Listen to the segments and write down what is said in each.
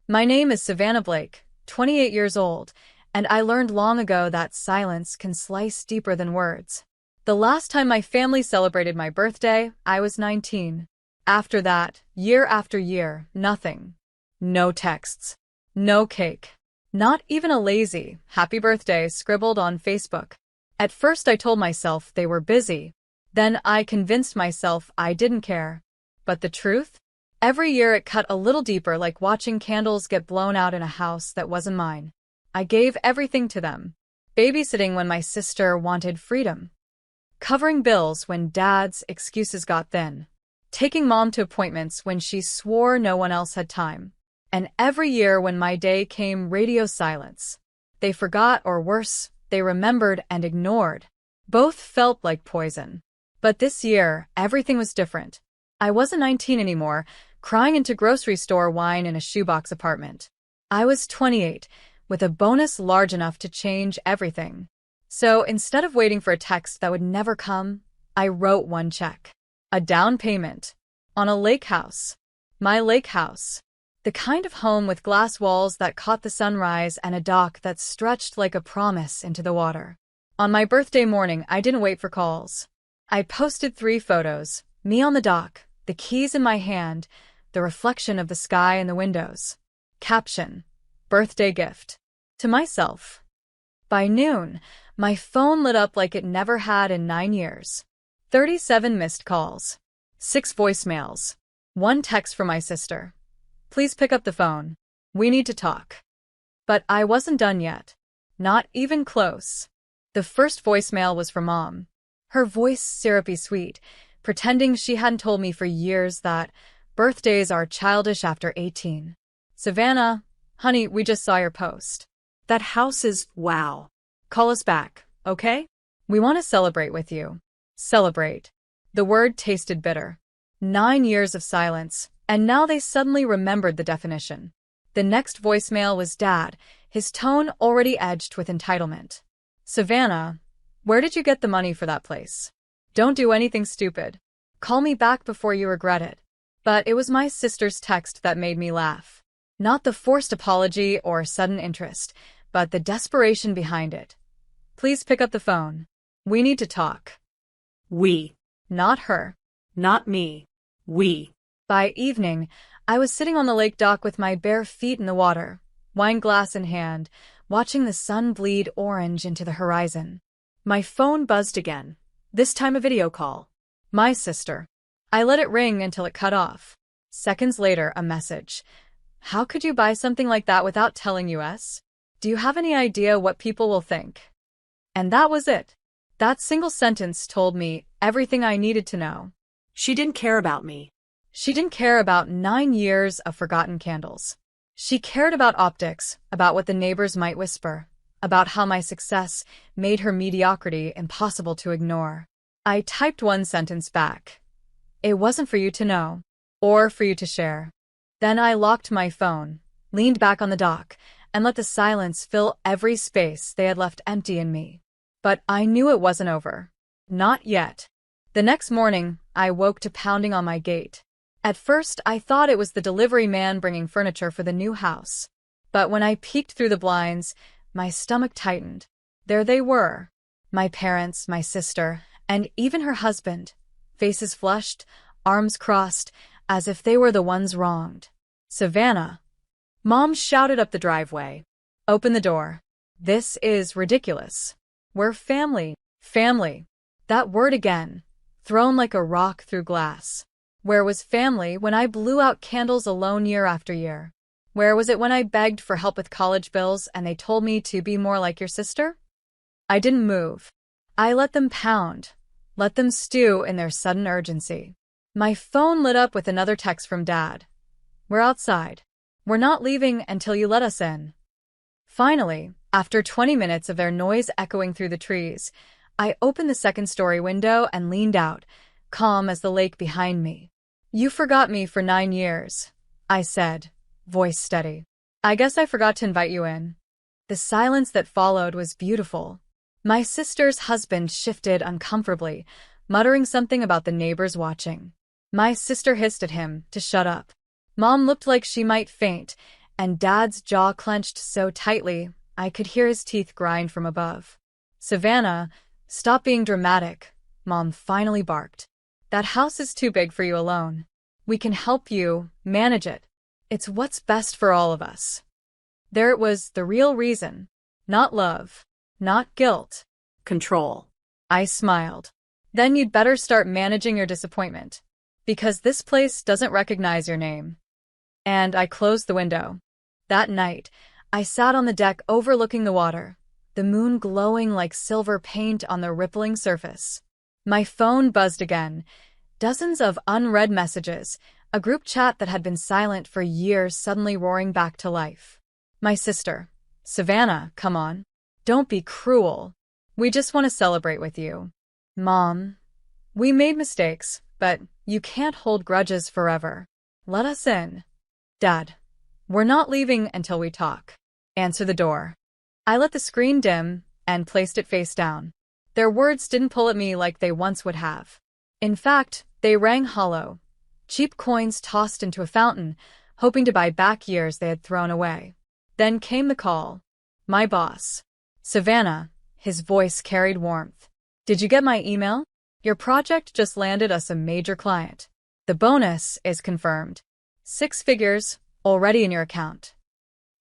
My name is Savannah Blake, 28 years old, and I learned long ago that silence can slice deeper than words. The last time my family celebrated my birthday, I was 19. After that, year after year, nothing. No texts. No cake. Not even a lazy, happy birthday scribbled on Facebook. At first I told myself they were busy. Then I convinced myself I didn't care. But the truth? Every year it cut a little deeper, like watching candles get blown out in a house that wasn't mine. I gave everything to them. Babysitting when my sister wanted freedom. Covering bills when dad's excuses got thin. Taking mom to appointments when she swore no one else had time. And every year when my day came, radio silence. They forgot, or worse, they remembered and ignored. Both felt like poison. But this year, everything was different. I wasn't 19 anymore, crying into grocery store wine in a shoebox apartment. I was 28, with a bonus large enough to change everything. So instead of waiting for a text that would never come, I wrote one check. A down payment. On a lake house. My lake house. The kind of home with glass walls that caught the sunrise and a dock that stretched like a promise into the water. On my birthday morning, I didn't wait for calls. I posted 3 photos, me on the dock, the keys in my hand, the reflection of the sky in the windows. Caption: birthday gift. To myself. By noon, my phone lit up like it never had in 9 years. 37 missed calls. 6 voicemails. 1 text from my sister. Please pick up the phone. We need to talk. But I wasn't done yet. Not even close. The first voicemail was from Mom. Her voice syrupy sweet, pretending she hadn't told me for years that birthdays are childish after 18. Savannah, honey, we just saw your post. That house is wow. Call us back, okay? We want to celebrate with you. Celebrate. The word tasted bitter. 9 years of silence, and now they suddenly remembered the definition. The next voicemail was Dad, his tone already edged with entitlement. Savannah, where did you get the money for that place? Don't do anything stupid. Call me back before you regret it. But it was my sister's text that made me laugh. Not the forced apology or sudden interest, but the desperation behind it. Please pick up the phone. We need to talk. We. Not her. Not me. We. By evening, I was sitting on the lake dock with my bare feet in the water, wine glass in hand, watching the sun bleed orange into the horizon. My phone buzzed again, this time a video call. My sister. I let it ring until it cut off. Seconds later, a message. How could you buy something like that without telling us? Do you have any idea what people will think? And that was it. That single sentence told me everything I needed to know. She didn't care about me. She didn't care about 9 years of forgotten candles. She cared about optics, about what the neighbors might whisper, about how my success made her mediocrity impossible to ignore. I typed one sentence back. It wasn't for you to know, or for you to share. Then I locked my phone, leaned back on the dock, and let the silence fill every space they had left empty in me. But I knew it wasn't over. Not yet. The next morning, I woke to pounding on my gate. At first, I thought it was the delivery man bringing furniture for the new house. But when I peeked through the blinds, my stomach tightened. There they were. My parents, my sister, and even her husband. Faces flushed, arms crossed, as if they were the ones wronged. Savannah. Mom shouted up the driveway. Open the door. This is ridiculous. We're family. Family. That word again, thrown like a rock through glass. Where was family when I blew out candles alone year after year? Where was it when I begged for help with college bills and they told me to be more like your sister? I didn't move. I let them pound, let them stew in their sudden urgency. My phone lit up with another text from Dad. We're outside. We're not leaving until you let us in. Finally, after 20 minutes of their noise echoing through the trees, I opened the second-story window and leaned out, calm as the lake behind me. You forgot me for 9 years, I said, voice steady. I guess I forgot to invite you in. The silence that followed was beautiful. My sister's husband shifted uncomfortably, muttering something about the neighbors watching. My sister hissed at him to shut up. Mom looked like she might faint, and Dad's jaw clenched so tightly I could hear his teeth grind from above. "Savannah, stop being dramatic," Mom finally barked. "That house is too big for you alone. We can help you manage it. It's what's best for all of us." There it was, the real reason. Not love. Not guilt. Control. I smiled. "Then you'd better start managing your disappointment. Because this place doesn't recognize your name." And I closed the window. That night, I sat on the deck overlooking the water, the moon glowing like silver paint on the rippling surface. My phone buzzed again. Dozens of unread messages, a group chat that had been silent for years suddenly roaring back to life. My sister. "Savannah, come on. Don't be cruel. We just want to celebrate with you." "Mom, we made mistakes, but you can't hold grudges forever. Let us in." "Dad, we're not leaving until we talk. Answer the door." I let the screen dim and placed it face down. Their words didn't pull at me like they once would have. In fact, they rang hollow. Cheap coins tossed into a fountain, hoping to buy back years they had thrown away. Then came the call. My boss. "Savannah," his voice carried warmth. "Did you get my email? Your project just landed us a major client. The bonus is confirmed. 6 figures, already in your account."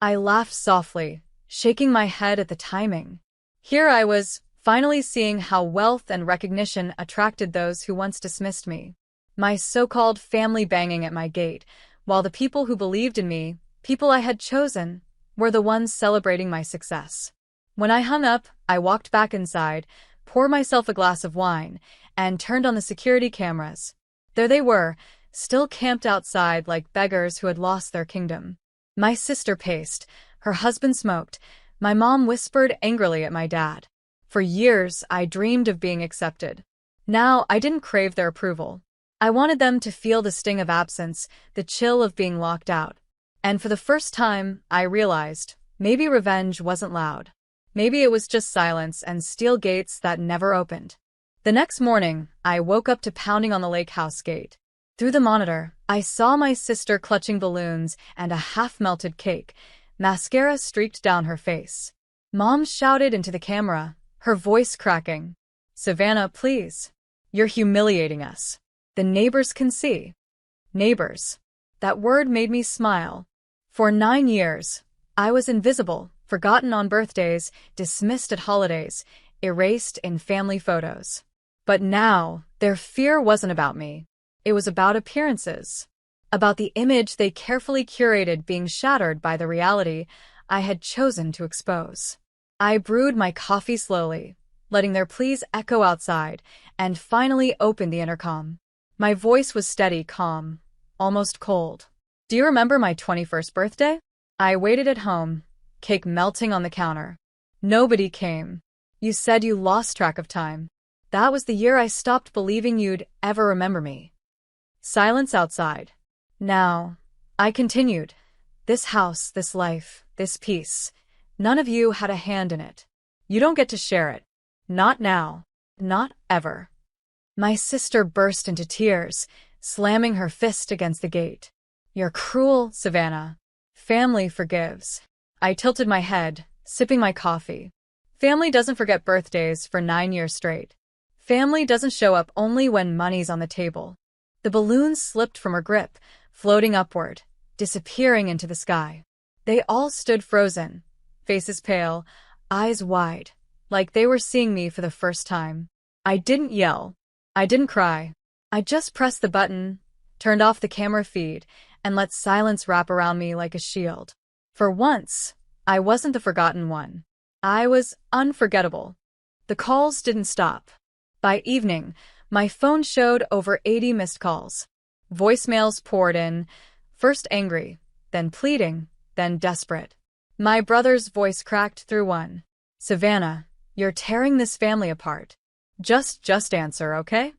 I laughed softly, shaking my head at the timing. Here I was, finally seeing how wealth and recognition attracted those who once dismissed me. My so-called family banging at my gate, while the people who believed in me, people I had chosen, were the ones celebrating my success. When I hung up, I walked back inside, poured myself a glass of wine, and turned on the security cameras. There they were, still camped outside like beggars who had lost their kingdom. My sister paced, her husband smoked, my mom whispered angrily at my dad. For years, I dreamed of being accepted. Now, I didn't crave their approval. I wanted them to feel the sting of absence, the chill of being locked out. And for the first time, I realized, maybe revenge wasn't loud. Maybe it was just silence and steel gates that never opened. The next morning, I woke up to pounding on the lake house gate. Through the monitor, I saw my sister clutching balloons and a half-melted cake. Mascara streaked down her face. Mom shouted into the camera, her voice cracking. "Savannah, please. You're humiliating us. The neighbors can see." Neighbors. That word made me smile. For 9 years, I was invisible, forgotten on birthdays, dismissed at holidays, erased in family photos. But now, their fear wasn't about me. It was about appearances. About the image they carefully curated being shattered by the reality I had chosen to expose. I brewed my coffee slowly, letting their pleas echo outside, and finally opened the intercom. My voice was steady, calm, almost cold. "Do you remember my 21st birthday? I waited at home, cake melting on the counter. Nobody came. You said you lost track of time. That was the year I stopped believing you'd ever remember me." Silence outside. Now, I continued. "This house, this life, this peace. None of you had a hand in it. You don't get to share it. Not now. Not ever." My sister burst into tears, slamming her fist against the gate. "You're cruel, Savannah. Family forgives." I tilted my head, sipping my coffee. Family doesn't forget birthdays for 9 years straight. Family doesn't show up only when money's on the table. The balloons slipped from her grip, floating upward, disappearing into the sky. They all stood frozen, faces pale, eyes wide, like they were seeing me for the first time. I didn't yell. I didn't cry. I just pressed the button, turned off the camera feed, and let silence wrap around me like a shield. For once, I wasn't the forgotten one. I was unforgettable. The calls didn't stop. By evening, my phone showed over 80 missed calls. Voicemails poured in, first angry, then pleading, then desperate. My brother's voice cracked through one. "Savannah, you're tearing this family apart. Just answer, okay?"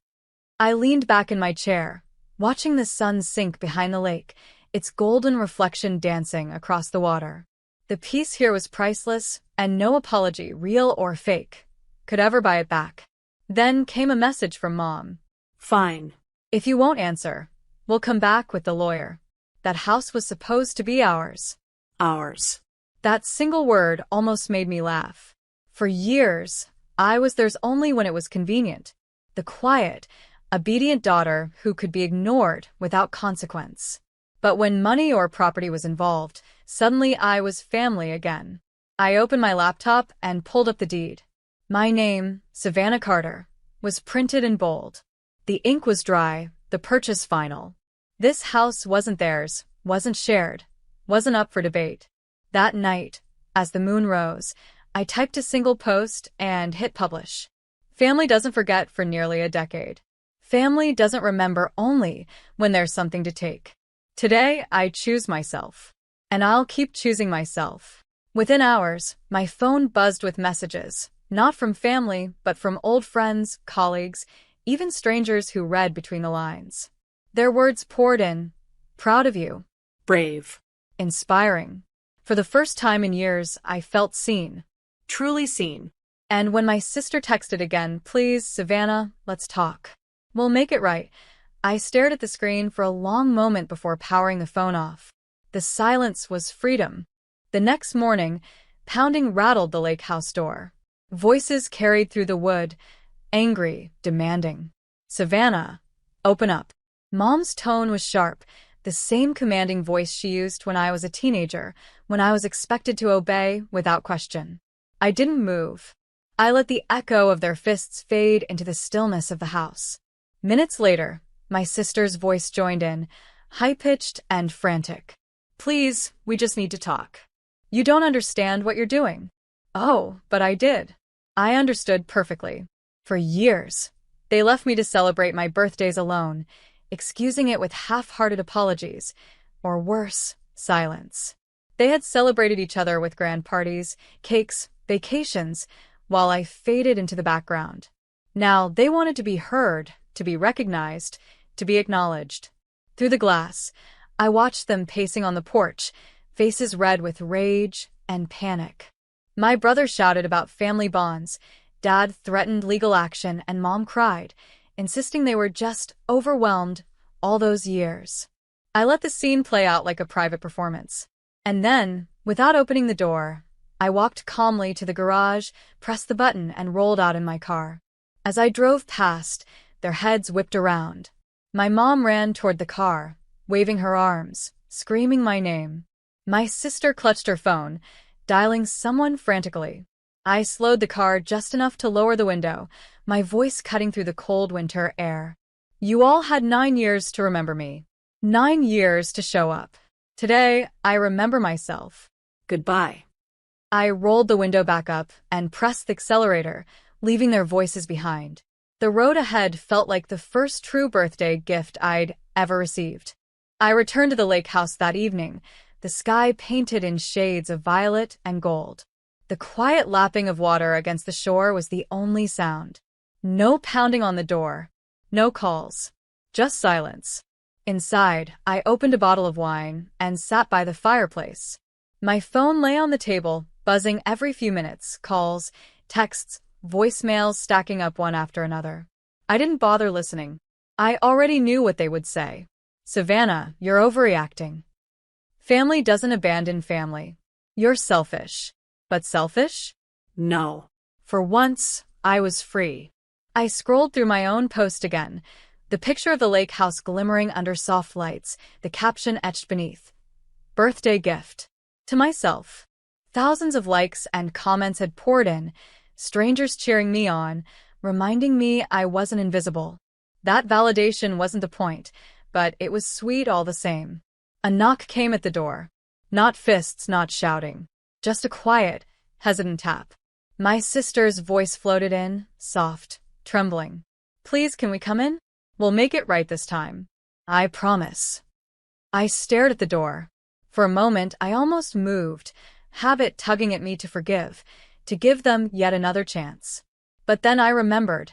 I leaned back in my chair, watching the sun sink behind the lake, its golden reflection dancing across the water. The peace here was priceless, and no apology, real or fake, could ever buy it back. Then came a message from Mom. "Fine. If you won't answer, we'll come back with the lawyer. That house was supposed to be ours." Ours. That single word almost made me laugh. For years, I was theirs only when it was convenient. The quiet, obedient daughter who could be ignored without consequence. But when money or property was involved, suddenly I was family again. I opened my laptop and pulled up the deed. My name, Savannah Carter, was printed in bold. The ink was dry, the purchase final. This house wasn't theirs, wasn't shared, wasn't up for debate. That night, as the moon rose, I typed a single post and hit publish. Family doesn't forget for nearly a decade. Family doesn't remember only when there's something to take. Today, I choose myself. And I'll keep choosing myself. Within hours, my phone buzzed with messages, not from family, but from old friends, colleagues, even strangers who read between the lines. Their words poured in. Proud of you. Brave. Inspiring. For the first time in years, I felt seen. Truly seen. And when my sister texted again, please, Savannah, let's talk. We'll make it right. I stared at the screen for a long moment before powering the phone off. The silence was freedom. The next morning, pounding rattled the lake house door. Voices carried through the wood, angry, demanding. Savannah, open up. Mom's tone was sharp, the same commanding voice she used when I was a teenager, when I was expected to obey without question. I didn't move. I let the echo of their fists fade into the stillness of the house. Minutes later, my sister's voice joined in, high-pitched and frantic. Please, we just need to talk. You don't understand what you're doing. Oh, but I did. I understood perfectly. For years, they left me to celebrate my birthdays alone, excusing it with half-hearted apologies, or worse, silence. They had celebrated each other with grand parties, cakes, vacations, while I faded into the background. Now they wanted to be heard, to be recognized, to be acknowledged. Through the glass, I watched them pacing on the porch, faces red with rage and panic. My brother shouted about family bonds, Dad threatened legal action, and Mom cried, insisting they were just overwhelmed all those years. I let the scene play out like a private performance. And then, without opening the door, I walked calmly to the garage, pressed the button, and rolled out in my car. As I drove past, their heads whipped around. My mom ran toward the car, waving her arms, screaming my name. My sister clutched her phone, dialing someone frantically. I slowed the car just enough to lower the window, my voice cutting through the cold winter air. You all had 9 years to remember me. 9 years to show up. Today, I remember myself. Goodbye. I rolled the window back up and pressed the accelerator, leaving their voices behind. The road ahead felt like the first true birthday gift I'd ever received. I returned to the lake house that evening, the sky painted in shades of violet and gold. The quiet lapping of water against the shore was the only sound. No pounding on the door. No calls. Just silence. Inside, I opened a bottle of wine and sat by the fireplace. My phone lay on the table, buzzing every few minutes, calls, texts, voicemails stacking up one after another. I didn't bother listening. I already knew what they would say. Savannah, you're overreacting. Family doesn't abandon family. You're selfish. But selfish? No. For once, I was free. I scrolled through my own post again, the picture of the lake house glimmering under soft lights, the caption etched beneath. Birthday gift. To myself. Thousands of likes and comments had poured in, strangers cheering me on, reminding me I wasn't invisible. That validation wasn't the point, but it was sweet all the same. A knock came at the door. Not fists, not shouting. Just a quiet, hesitant tap. My sister's voice floated in, soft, trembling. Please, can we come in? We'll make it right this time. I promise. I stared at the door. For a moment, I almost moved, habit tugging at me to forgive, to give them yet another chance. But then I remembered.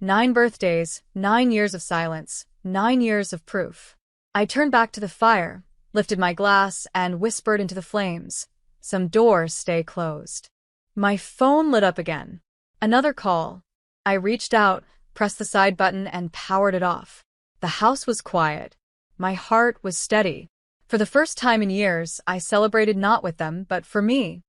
9 birthdays, 9 years of silence, 9 years of proof. I turned back to the fire, lifted my glass, and whispered into the flames. Some doors stay closed. My phone lit up again. Another call. I reached out, pressed the side button, and powered it off. The house was quiet. My heart was steady. For the first time in years, I celebrated not with them, but for me.